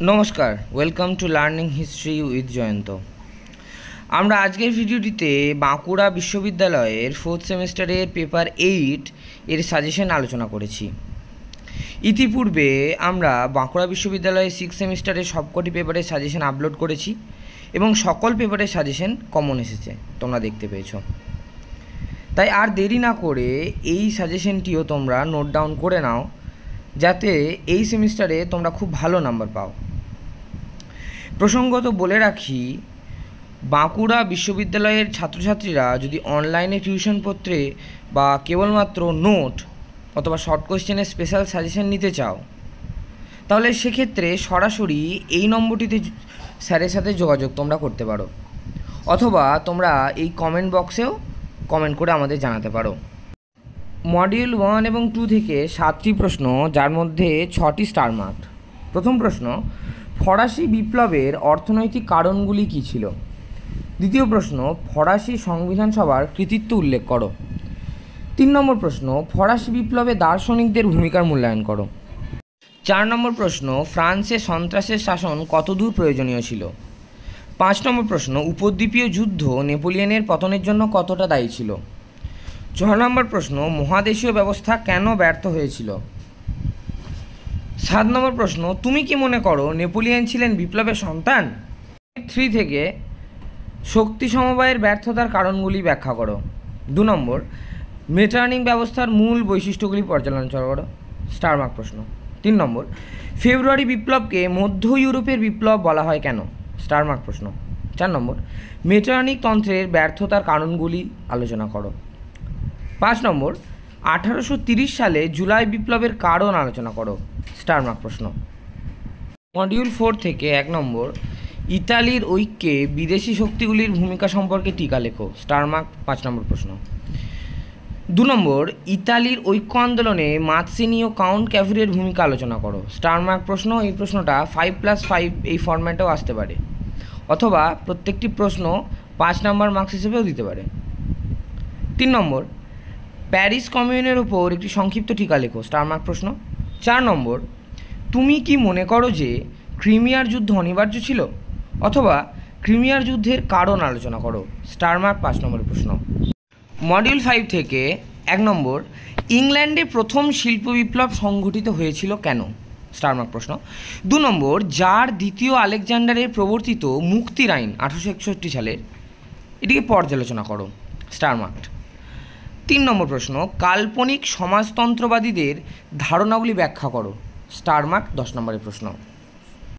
নমস্কার, welcome to learning history with Jayanta. আমরা আজকের ভিডিওটিতে বাঁকুড়া বিশ্ববিদ্যালয়ের 4th সেমিস্টারের পেপার 8 এর সাজেশন আলোচনা করেছি। ইতিপূর্বে আমরা বাঁকুড়া বিশ্ববিদ্যালয়ের 6th সেমিস্টারের সবকটি পেপারের সাজেশন আপলোড করেছি এবং সকল পেপারের সাজেশন কমন এসেছে, তোমরা দেখতে পেয়েছো। তাই আর দেরি না করে এই সাজেশনটিও তোমরা নোট ডাউন করে নাও, যাতে এই সেমিস্টারে তোমরা খুব ভালো নাম্বার পাও। প্রসঙ্গত বলে রাখি, বাঁকুড়া বিশ্ববিদ্যালয়ের ছাত্রছাত্রীরা যদি অনলাইনে টিউশন পত্রে বা কেবলমাত্র নোট অথবা শর্ট কোয়েশ্চেনের স্পেশাল সাজেশন নিতে চাও, তাহলে সেক্ষেত্রে সরাসরি এই নম্বরটিতে স্যারের সাথে যোগাযোগ তোমরা করতে পারো, অথবা তোমরা এই কমেন্ট বক্সেও কমেন্ট করে আমাদের জানাতে পারো। মডিউল 1 এবং 2 থেকে 7টি প্রশ্ন, যার মধ্যে 6টি স্টার মার্ক। প্রথম প্রশ্ন, ফরাসি বিপ্লবের অর্থনৈতিক কারণগুলি কী ছিল? দ্বিতীয় প্রশ্ন, ফরাসি সংবিধান সভার কৃতিত্ব উল্লেখ করো। 3 নম্বর প্রশ্ন, ফরাসি বিপ্লবে দার্শনিকদের ভূমিকার মূল্যায়ন করো। 4 নম্বর প্রশ্ন, ফ্রান্সে সন্ত্রাসের শাসন কতদূর প্রয়োজনীয় ছিল? 5 নম্বর প্রশ্ন, উপদ্বীপীয় যুদ্ধ নেপোলিয়নের পতনের জন্য কতটা দায়ী ছিল? 6 নম্বর প্রশ্ন, মহাদেশীয় ব্যবস্থা কেন ব্যর্থ হয়েছিল? 7 নম্বর প্রশ্ন, তুমি কি মনে করো নেপোলিয়ন ছিলেন বিপ্লবের সন্তান? 3 থেকে শক্তি সমবায়ের ব্যর্থতার কারণগুলি ব্যাখ্যা করো। 2 নম্বর, মেটার্নিং ব্যবস্থার মূল বৈশিষ্ট্যগুলি পর্যালোচনা করো। স্টার মার্ক প্রশ্ন। 3 নম্বর, ফেব্রুয়ারি বিপ্লবকে মধ্য ইউরোপের বিপ্লব বলা হয় কেন? স্টার মার্ক প্রশ্ন। 4 নম্বর, মেটার্নিক তন্ত্রের ব্যর্থতার কারণগুলি আলোচনা করো। 5 নম্বর, 1830 সালে জুলাই বিপ্লবের কারণ আলোচনা করো। স্টার মার্ক প্রশ্ন। মডিউল 4 থেকে 1 নম্বর, ইতালির ঐক্যে বিদেশি শক্তিগুলির ভূমিকা সম্পর্কে টিকা লেখো। স্টার মার্ক 5 নম্বর প্রশ্ন। 2 নম্বর, ইতালির ঐক্য আন্দোলনে মাৎসিনি ও কাউন্ট ক্যাভিরের ভূমিকা আলোচনা করো। স্টার মার্ক প্রশ্ন। এই প্রশ্নটা 5+5 এই ফরম্যাটেও আসতে পারে, অথবা প্রত্যেকটি প্রশ্ন 5 নম্বর মার্কস হিসেবেও দিতে পারে। 3 নম্বর, প্যারিস কমিউনের ওপর একটি সংক্ষিপ্ত টিকা লেখো। স্টার মার্ক প্রশ্ন। 4 নম্বর, তুমি কি মনে করো যে ক্রিমিয়ার যুদ্ধ অনিবার্য ছিল? অথবা ক্রিমিয়ার যুদ্ধের কারণ আলোচনা করো। স্টার মার্ক 5 নম্বর প্রশ্ন। মডিউল 5 থেকে 1 নম্বর, ইংল্যান্ডে প্রথম শিল্প বিপ্লব সংঘটিত হয়েছিল কেন? স্টার মার্ক প্রশ্ন। 2 নম্বর, যার দ্বিতীয় আলেকজান্ডারের প্রবর্তিত মুক্তির আইন 1861 সালের, এটিকে পর্যালোচনা করো। Star mark. 3 নম্বর প্রশ্ন, কাল্পনিক সমাজতন্ত্রবাদীদের ধারণাগুলি ব্যাখ্যা করো। স্টার মার্ক 10 নম্বরের প্রশ্ন।